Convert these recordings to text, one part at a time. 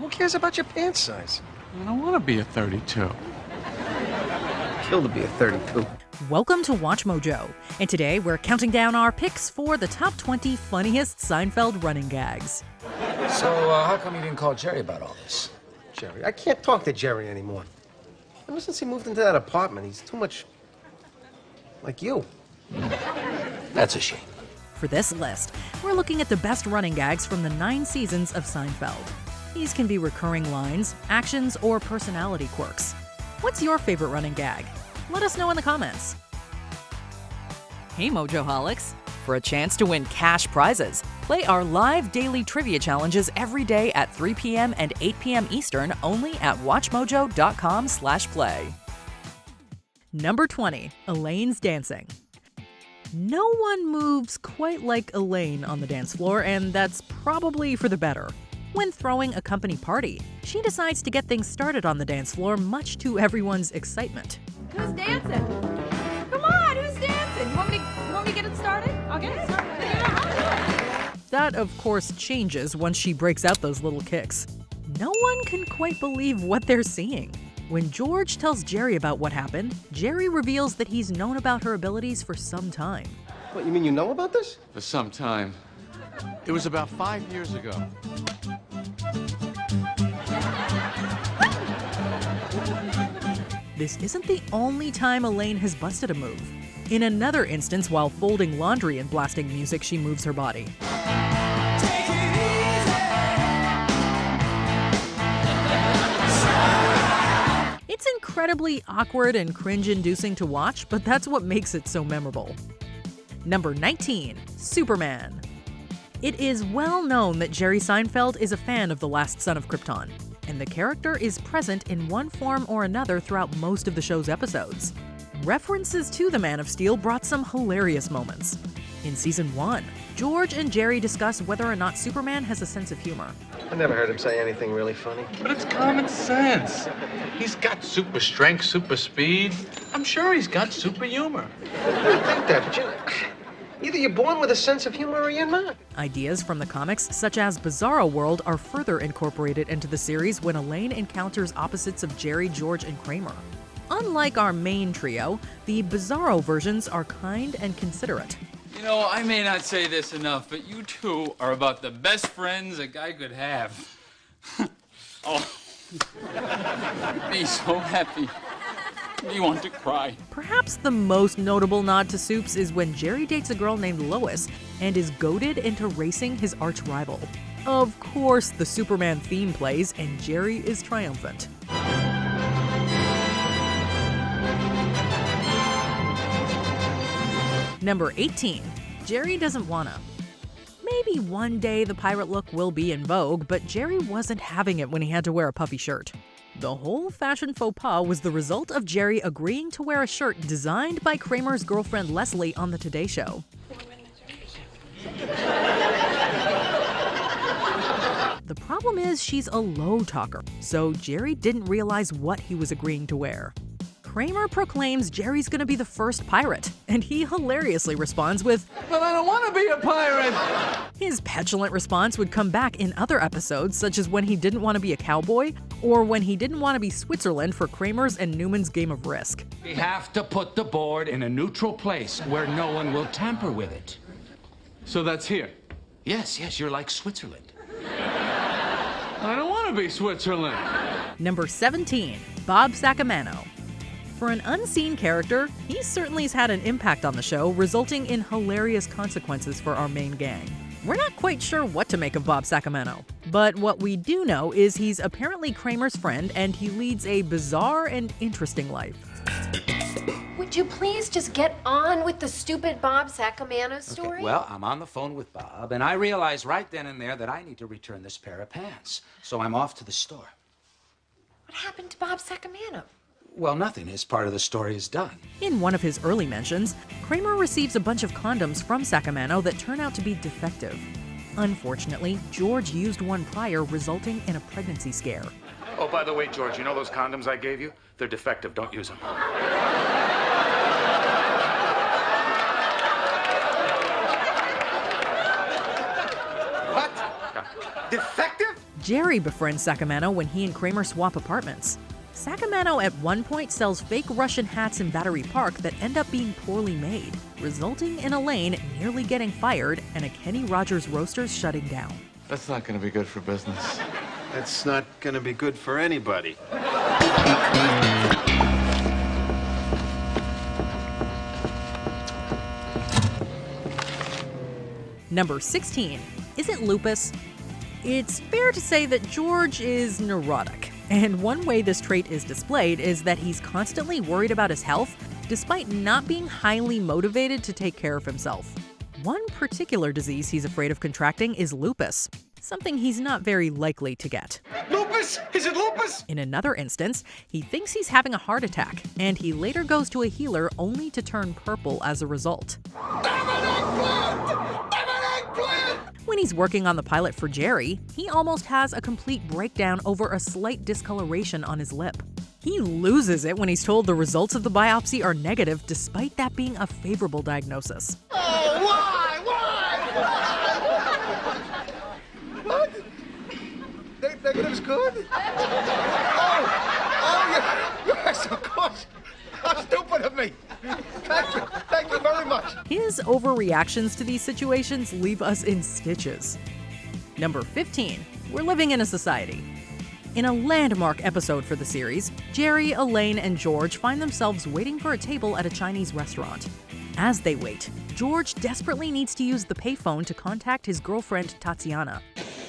Who cares about your pants size? I don't want to be a 32. Kill to be a 32. Welcome to WatchMojo, and today we're counting down our picks for the top 20 funniest Seinfeld running gags. So, how come you didn't call Jerry about all this? Jerry. I can't talk to Jerry anymore. Ever since he moved into that apartment, he's too much like you. That's a shame. For this list, we're looking at the best running gags from the 9 seasons of Seinfeld. These can be recurring lines, actions, or personality quirks. What's your favorite running gag? Let us know in the comments. Hey Mojoholics! For a chance to win cash prizes, play our live daily trivia challenges every day at 3 p.m. and 8 p.m. Eastern only at WatchMojo.com/play. Number 20. Elaine's dancing. No one moves quite like Elaine on the dance floor, and that's probably for the better. When throwing a company party, she decides to get things started on the dance floor, much to everyone's excitement. Who's dancing? Come on, who's dancing? You want me to get it started? I'll get it started. That, of course, changes once she breaks out those little kicks. No one can quite believe what they're seeing. When George tells Jerry about what happened, Jerry reveals that he's known about her abilities for some time. What, you mean you know about this? For some time. It was about 5 years ago. This isn't the only time Elaine has busted a move. In another instance, while folding laundry and blasting music, she moves her body. It's incredibly awkward and cringe-inducing to watch, but that's what makes it so memorable. Number 19. Superman. It is well known that Jerry Seinfeld is a fan of The Last Son of Krypton, and the character is present in one form or another throughout most of the show's episodes. References to the Man of Steel brought some hilarious moments. In Season 1, George and Jerry discuss whether or not Superman has a sense of humor. I never heard him say anything really funny. But it's common sense. He's got super strength, super speed. I'm sure he's got super humor. I think that, but either you're born with a sense of humor or you're not. Ideas from the comics, such as Bizarro World, are further incorporated into the series when Elaine encounters opposites of Jerry, George, and Kramer. Unlike our main trio, the Bizarro versions are kind and considerate. You know, I may not say this enough, but you two are about the best friends a guy could have. Oh, me so happy. Me want to cry. Perhaps the most notable nod to Soups is when Jerry dates a girl named Lois and is goaded into racing his arch-rival. Of course, the Superman theme plays and Jerry is triumphant. Number 18. Jerry doesn't wanna. Maybe one day the pirate look will be in vogue, but Jerry wasn't having it when he had to wear a puffy shirt. The whole fashion faux pas was the result of Jerry agreeing to wear a shirt designed by Kramer's girlfriend Leslie on the Today Show. The problem is she's a low talker, so Jerry didn't realize what he was agreeing to wear. Kramer proclaims Jerry's gonna be the first pirate, and he hilariously responds with, But I don't want to be a pirate. His petulant response would come back in other episodes, such as when he didn't want to be a cowboy, or when he didn't want to be Switzerland for Kramer's and Newman's game of Risk. We have to put the board in a neutral place where no one will tamper with it. So that's here. Yes, you're like Switzerland. I don't want to be Switzerland. Number 17. Bob Sacamano. For an unseen character, he certainly has had an impact on the show, resulting in hilarious consequences for our main gang. We're not quite sure what to make of Bob Sacamano, but what we do know is he's apparently Kramer's friend and he leads a bizarre and interesting life. Would you please just get on with the stupid Bob Sacamano story? Okay, well, I'm on the phone with Bob, and I realize right then and there that I need to return this pair of pants. So I'm off to the store. What happened to Bob Sacamano? Well, nothing. His part of the story is done. In one of his early mentions, Kramer receives a bunch of condoms from Sacamano that turn out to be defective. Unfortunately, George used one prior, resulting in a pregnancy scare. Oh, by the way, George, you know those condoms I gave you? They're defective. Don't use them. What? Defective? Jerry befriends Sacamano when he and Kramer swap apartments. Sacamano at one point sells fake Russian hats in Battery Park that end up being poorly made, resulting in Elaine nearly getting fired and a Kenny Rogers Roasters shutting down. That's not going to be good for business. That's not gonna be good for anybody. Number 16. Is it lupus? It's fair to say that George is neurotic, and one way this trait is displayed is that he's constantly worried about his health, despite not being highly motivated to take care of himself. One particular disease he's afraid of contracting is lupus, something he's not very likely to get. Lupus? Is it lupus? In another instance, he thinks he's having a heart attack, and he later goes to a healer only to turn purple as a result. When he's working on the pilot for Jerry, he almost has a complete breakdown over a slight discoloration on his lip. He loses it when he's told the results of the biopsy are negative, despite that being a favorable diagnosis. Oh, why? What? Negative's good? Yes, of course. How stupid of me. Thank you very much. His overreactions to these situations leave us in stitches. Number 15. We're living in a society. In a landmark episode for the series, Jerry, Elaine, and George find themselves waiting for a table at a Chinese restaurant. As they wait, George desperately needs to use the payphone to contact his girlfriend, Tatiana.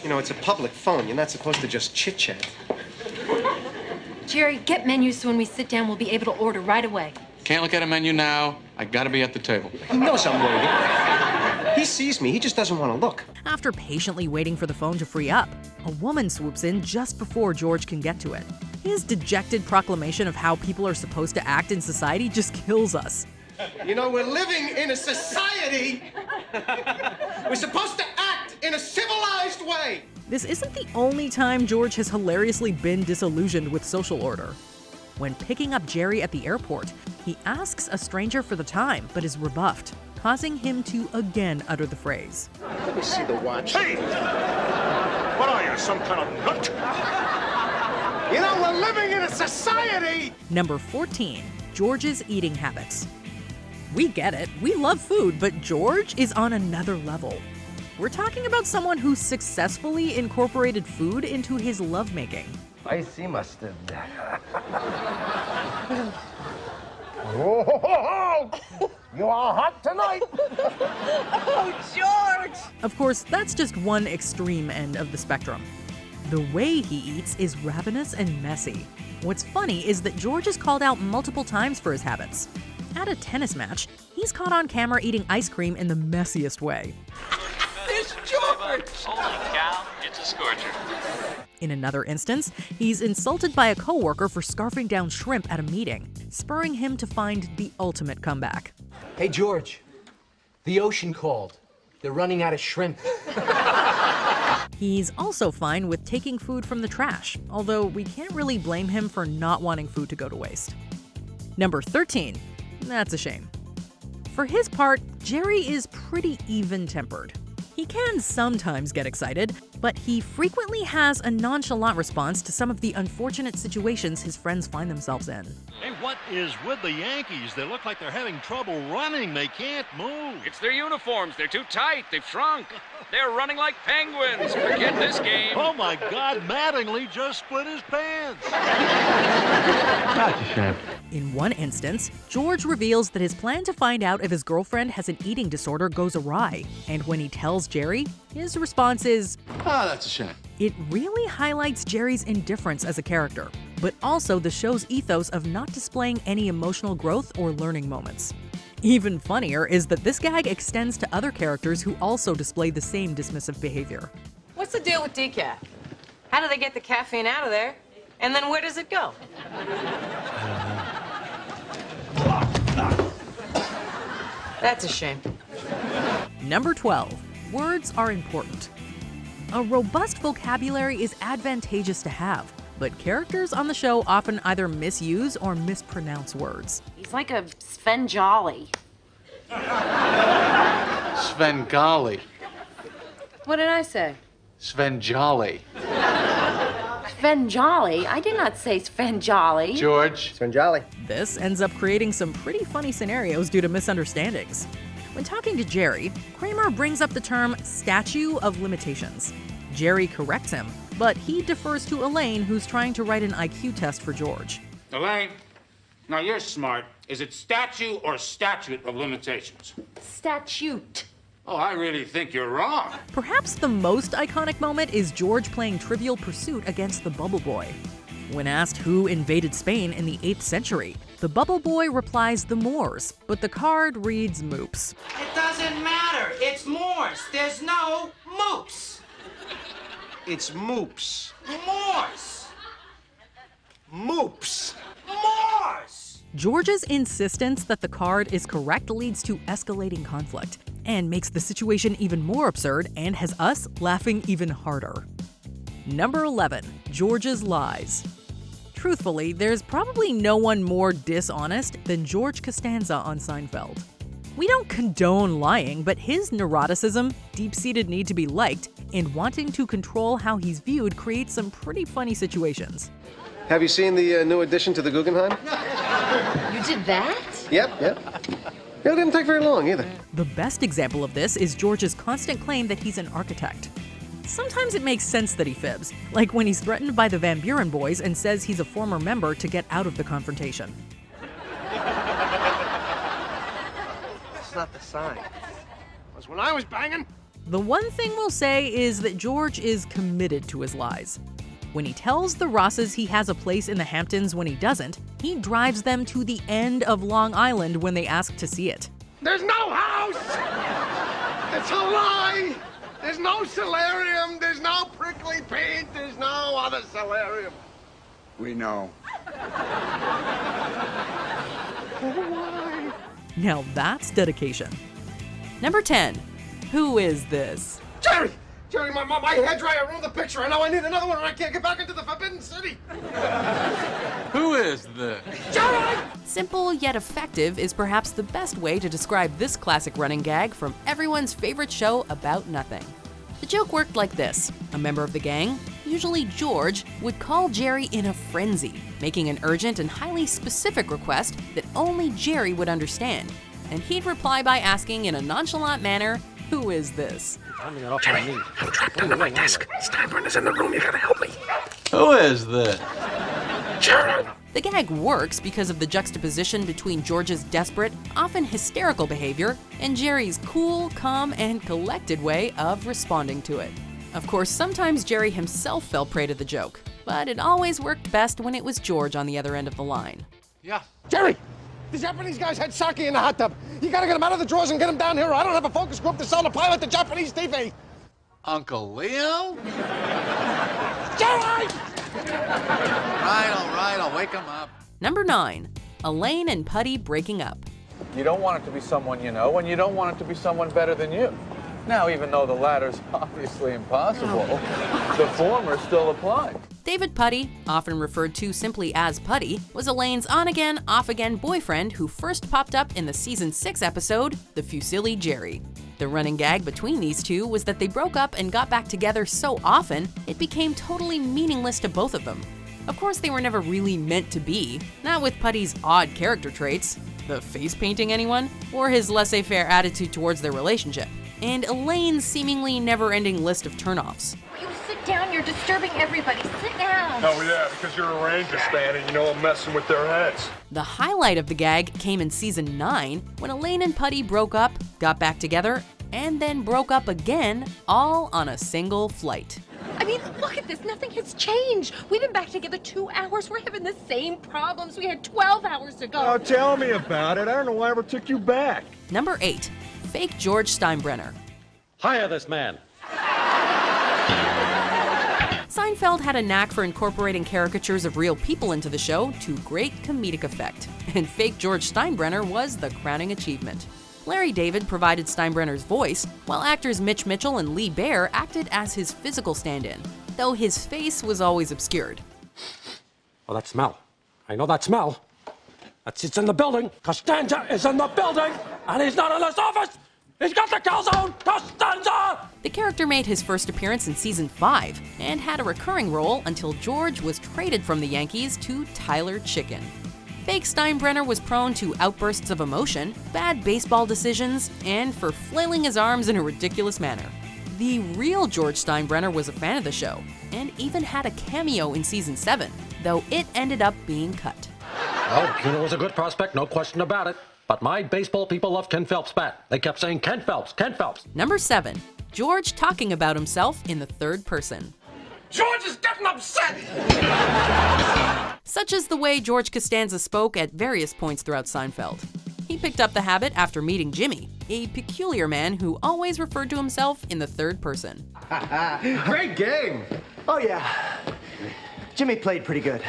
You know, it's a public phone. You're not supposed to just chit-chat. Jerry, get menus so when we sit down, we'll be able to order right away. Can't look at a menu now. I gotta be at the table. He knows I'm waiting. He sees me. He just doesn't want to look. After patiently waiting for the phone to free up, a woman swoops in just before George can get to it. His dejected proclamation of how people are supposed to act in society just kills us. You know, we're living in a society. We're supposed to act in a civilized way. This isn't the only time George has hilariously been disillusioned with social order. When picking up Jerry at the airport, he asks a stranger for the time, but is rebuffed, causing him to again utter the phrase. Let me see the watch. Hey! What are you, some kind of nut? You know, we're living in a society. Number 14. George's eating habits. We get it, we love food, but George is on another level. We're talking about someone who successfully incorporated food into his lovemaking. Spicy mustard. Oh, you are hot tonight. Oh, George! Of course, that's just one extreme end of the spectrum. The way he eats is ravenous and messy. What's funny is that George is called out multiple times for his habits. At a tennis match, he's caught on camera eating ice cream in the messiest way. There's George! Holy cow, it's a scorcher. In another instance, he's insulted by a coworker for scarfing down shrimp at a meeting, spurring him to find the ultimate comeback. Hey, George, the ocean called. They're running out of shrimp. He's also fine with taking food from the trash, although we can't really blame him for not wanting food to go to waste. Number 13. That's a shame. For his part, Jerry is pretty even-tempered. He can sometimes get excited, but he frequently has a nonchalant response to some of the unfortunate situations his friends find themselves in. Hey, what is with the Yankees? They look like they're having trouble running. They can't move. It's their uniforms. They're too tight. They've shrunk. They're running like penguins. Forget this game. Oh, my God. Mattingly just split his pants. That's a shame. In one instance, George reveals that his plan to find out if his girlfriend has an eating disorder goes awry, and when he tells Jerry, his response is, Ah, that's a shame. It really highlights Jerry's indifference as a character, but also the show's ethos of not displaying any emotional growth or learning moments. Even funnier is that this gag extends to other characters who also display the same dismissive behavior. What's the deal with decaf? How do they get the caffeine out of there? And then where does it go? That's a shame. Number 12. Words are important. A robust vocabulary is advantageous to have, but characters on the show often either misuse or mispronounce words. He's like a Svengali. Svengali. What did I say? Svengali. Svenjolly. I did not say Svenjolly. George. Svenjolly. This ends up creating some pretty funny scenarios due to misunderstandings. When talking to Jerry, Kramer brings up the term statute of limitations. Jerry corrects him, but he defers to Elaine, who's trying to write an IQ test for George. Elaine, now you're smart. Is it statue or statute of limitations? Statute. Oh, I really think you're wrong. Perhaps the most iconic moment is George playing Trivial Pursuit against the Bubble Boy. When asked who invaded Spain in the 8th century, the Bubble Boy replies the Moors, but the card reads Moops. It doesn't matter. It's Moors. There's no moops. It's moops. Moors. Moops. Moors. George's insistence that the card is correct leads to escalating conflict and makes the situation even more absurd and has us laughing even harder. Number 11, George's lies. Truthfully, there's probably no one more dishonest than George Costanza on Seinfeld. We don't condone lying, but his neuroticism, deep-seated need to be liked, and wanting to control how he's viewed creates some pretty funny situations. Have you seen the new addition to the Guggenheim? You did that? Yep. It didn't take very long either. The best example of this is George's constant claim that he's an architect. Sometimes it makes sense that he fibs, like when he's threatened by the Van Buren boys and says he's a former member to get out of the confrontation. That's not the sign. It was when I was banging. The one thing we'll say is that George is committed to his lies. When he tells the Rosses he has a place in the Hamptons when he doesn't, he drives them to the end of Long Island when they ask to see it. There's no house! It's a lie! There's no solarium, there's no prickly paint, there's no other solarium. We know. Why? Now that's dedication. Number 10, who is this? Jerry, my hairdryer ruined the picture. I know I need another one or I can't get back into the Forbidden City. Who is this? Jerry! Simple yet effective is perhaps the best way to describe this classic running gag from everyone's favorite show about nothing. The joke worked like this. A member of the gang, usually George, would call Jerry in a frenzy, making an urgent and highly specific request that only Jerry would understand. And he'd reply by asking in a nonchalant manner, "Who is this?" Jerry, I'm trapped under my desk. Steinbrenner's in the room. You gotta help me. Who is this? Jerry. The gag works because of the juxtaposition between George's desperate, often hysterical behavior and Jerry's cool, calm, and collected way of responding to it. Of course, sometimes Jerry himself fell prey to the joke, but it always worked best when it was George on the other end of the line. Yeah. Jerry! The Japanese guys had sake in the hot tub. You gotta get them out of the drawers and get them down here, or I don't have a focus group to sell the pilot to Japanese TV. Uncle Leo? Jerry! All right, I'll wake him up. Number 9, Elaine and Putty breaking up. You don't want it to be someone you know, and you don't want it to be someone better than you. Now, even though the latter's obviously impossible, the former still applies. David Putty, often referred to simply as Putty, was Elaine's on-again, off-again boyfriend who first popped up in the season 6 episode, The Fusilli Jerry. The running gag between these two was that they broke up and got back together so often, it became totally meaningless to both of them. Of course, they were never really meant to be, not with Putty's odd character traits, the face painting anyone, or his laissez-faire attitude towards their relationship, and Elaine's seemingly never-ending list of turnoffs. You sit down, you're disturbing everybody. Sit down. Oh yeah, because you're a Rangers fan and you know I'm messing with their heads. The highlight of the gag came in season 9, when Elaine and Putty broke up, got back together, and then broke up again, all on a single flight. I mean, look at this. Nothing has changed. We've been back together 2 hours. We're having the same problems. We had 12 hours to go. Oh, tell me about it. I don't know why I ever took you back. Number 8, fake George Steinbrenner. Hire this man. Seinfeld had a knack for incorporating caricatures of real people into the show to great comedic effect, and fake George Steinbrenner was the crowning achievement. Larry David provided Steinbrenner's voice, while actors Mitch Mitchell and Lee Baer acted as his physical stand-in, though his face was always obscured. Oh, that smell. I know that smell. It's in the building. Costanza is in the building, and he's not in this office. He's got the calzone Costanza! The character made his first appearance in season 5 and had a recurring role until George was traded from the Yankees to Tyler Chicken. Fake Steinbrenner was prone to outbursts of emotion, bad baseball decisions, and for flailing his arms in a ridiculous manner. The real George Steinbrenner was a fan of the show and even had a cameo in season 7, though it ended up being cut. Well, Cuno was a good prospect, no question about it. But my baseball people love Ken Phelps' bat. They kept saying, Ken Phelps, Ken Phelps. Number 7. George talking about himself in the third person. George is getting upset! Such is the way George Costanza spoke at various points throughout Seinfeld. He picked up the habit after meeting Jimmy, a peculiar man who always referred to himself in the third person. Great game. Oh, yeah. Jimmy played pretty good.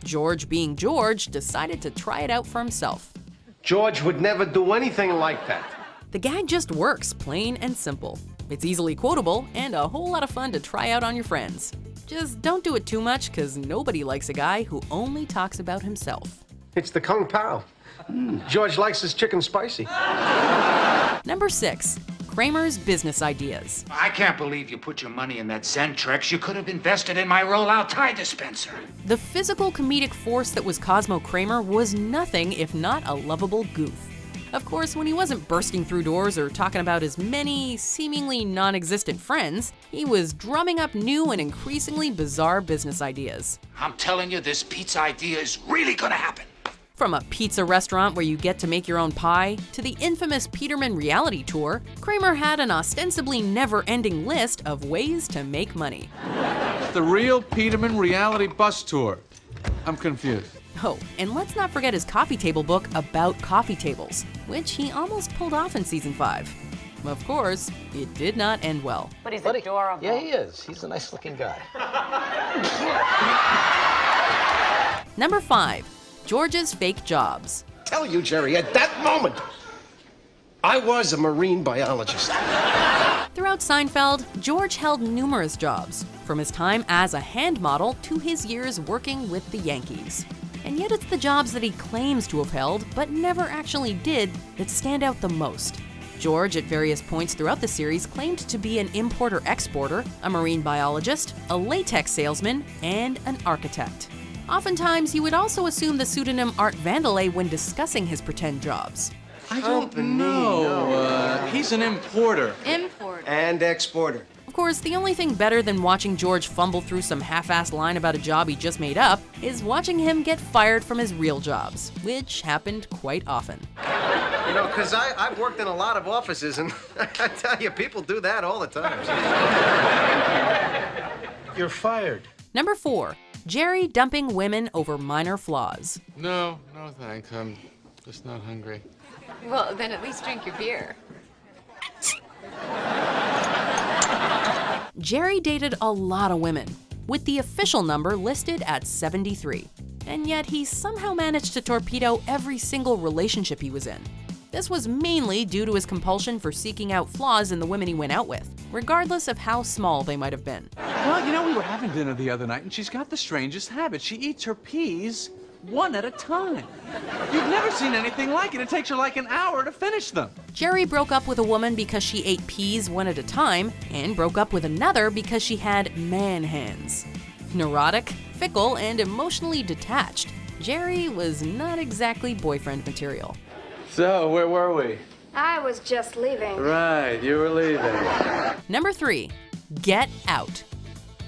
George, being George, decided to try it out for himself. George would never do anything like that. The gag just works, plain and simple. It's easily quotable and a whole lot of fun to try out on your friends. Just don't do it too much, because nobody likes a guy who only talks about himself. It's the Kung Pao. George likes his chicken spicy. Number 6. Kramer's business ideas. I can't believe you put your money in that Zentrex. You could have invested in my roll-out tie dispenser. The physical comedic force that was Cosmo Kramer was nothing if not a lovable goof. Of course, when he wasn't bursting through doors or talking about his many, seemingly non-existent friends, he was drumming up new and increasingly bizarre business ideas. I'm telling you, this pizza idea is really gonna happen. From a pizza restaurant where you get to make your own pie, to the infamous Peterman reality tour, Kramer had an ostensibly never-ending list of ways to make money. The real Peterman reality bus tour. I'm confused. Oh, and let's not forget his coffee table book about coffee tables, which he almost pulled off in season 5. Of course, it did not end well. But he's adorable. Yeah, he is. He's a nice-looking guy. Number 5. George's fake jobs. Tell you, Jerry, at that moment, I was a marine biologist. Throughout Seinfeld, George held numerous jobs, from his time as a hand model to his years working with the Yankees. And yet it's the jobs that he claims to have held, but never actually did, that stand out the most. George, at various points throughout the series, claimed to be an importer-exporter, a marine biologist, a latex salesman, and an architect. Oftentimes, he would also assume the pseudonym Art Vandelay when discussing his pretend jobs. I don't know. He's an importer. Importer. And exporter. Of course, the only thing better than watching George fumble through some half-assed line about a job he just made up is watching him get fired from his real jobs, which happened quite often. You know, because I've worked in a lot of offices, and I tell you, people do that all the time. You're fired. Number 4. Jerry dumping women over minor flaws. No thanks. I'm just not hungry. Well, then at least drink your beer. Jerry dated a lot of women, with the official number listed at 73. And yet he somehow managed to torpedo every single relationship he was in. This was mainly due to his compulsion for seeking out flaws in the women he went out with, regardless of how small they might have been. Well, you know, we were having dinner the other night, and she's got the strangest habit. She eats her peas one at a time. You've never seen anything like it. It takes her like an hour to finish them. Jerry broke up with a woman because she ate peas one at a time, and broke up with another because she had man hands. Neurotic, fickle, and emotionally detached, Jerry was not exactly boyfriend material. So, where were we? I was just leaving. Right, you were leaving. Number 3. Get Out.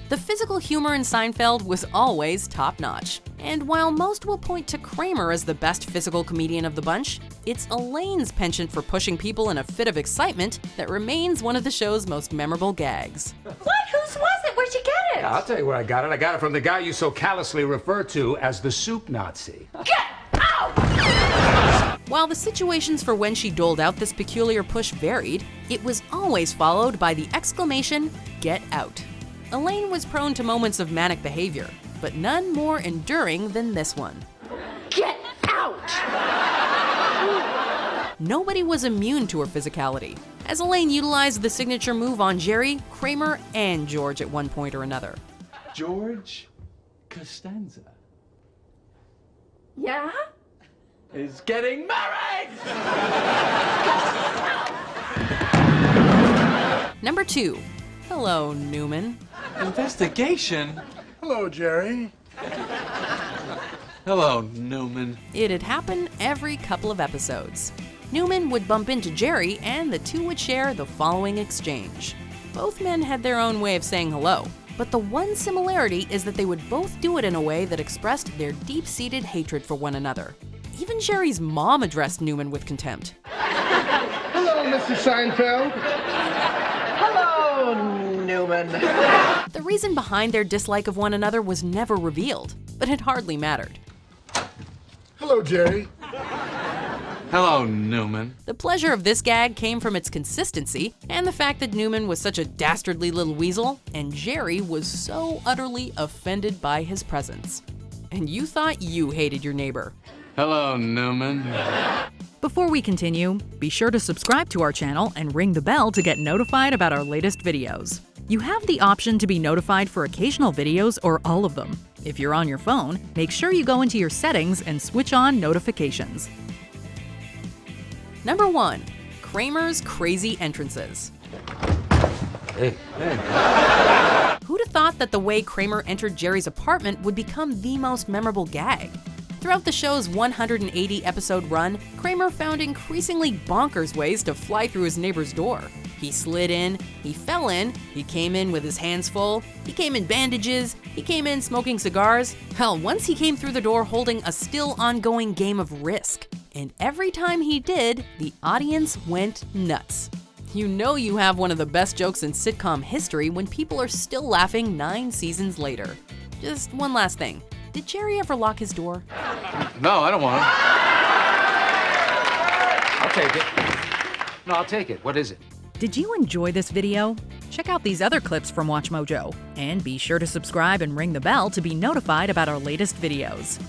The physical humor in Seinfeld was always top-notch. And while most will point to Kramer as the best physical comedian of the bunch, it's Elaine's penchant for pushing people in a fit of excitement that remains one of the show's most memorable gags. What? Whose was it? Where'd you get it? Yeah, I'll tell you where I got it. I got it from the guy you so callously refer to as the soup Nazi. Get out! While the situations for when she doled out this peculiar push varied, it was always followed by the exclamation, "Get out." Elaine was prone to moments of manic behavior, but none more enduring than this one. Get out! Nobody was immune to her physicality, as Elaine utilized the signature move on Jerry, Kramer, and George at one point or another. George Costanza Yeah? is getting married! Number 2. Hello, Newman. Investigation? Hello, Jerry. Hello, Newman. It'd happen every couple of episodes. Newman would bump into Jerry, and the two would share the following exchange. Both men had their own way of saying hello, but the one similarity is that they would both do it in a way that expressed their deep-seated hatred for one another. Even Jerry's mom addressed Newman with contempt. Hello, Mr. Seinfeld. Hello, Newman. The reason behind their dislike of one another was never revealed, but it hardly mattered. Hello, Jerry. Hello, Newman. The pleasure of this gag came from its consistency and the fact that Newman was such a dastardly little weasel, and Jerry was so utterly offended by his presence. And you thought you hated your neighbor. Hello, Newman. Before we continue, be sure to subscribe to our channel and ring the bell to get notified about our latest videos. You have the option to be notified for occasional videos or all of them. If you're on your phone, make sure you go into your settings and switch on notifications. Number 1. Kramer's crazy entrances. Hey. Who'd have thought that the way Kramer entered Jerry's apartment would become the most memorable gag? Throughout the show's 180-episode run, Kramer found increasingly bonkers ways to fly through his neighbor's door. He slid in, he fell in, he came in with his hands full, he came in bandages, he came in smoking cigars. Hell, once he came through the door holding a still ongoing game of Risk. And every time he did, the audience went nuts. You know you have one of the best jokes in sitcom history when people are still laughing 9 seasons later. Just one last thing. Did Jerry ever lock his door? No, I don't want it. I'll take it. No, I'll take it. What is it? Did you enjoy this video? Check out these other clips from WatchMojo, and be sure to subscribe and ring the bell to be notified about our latest videos.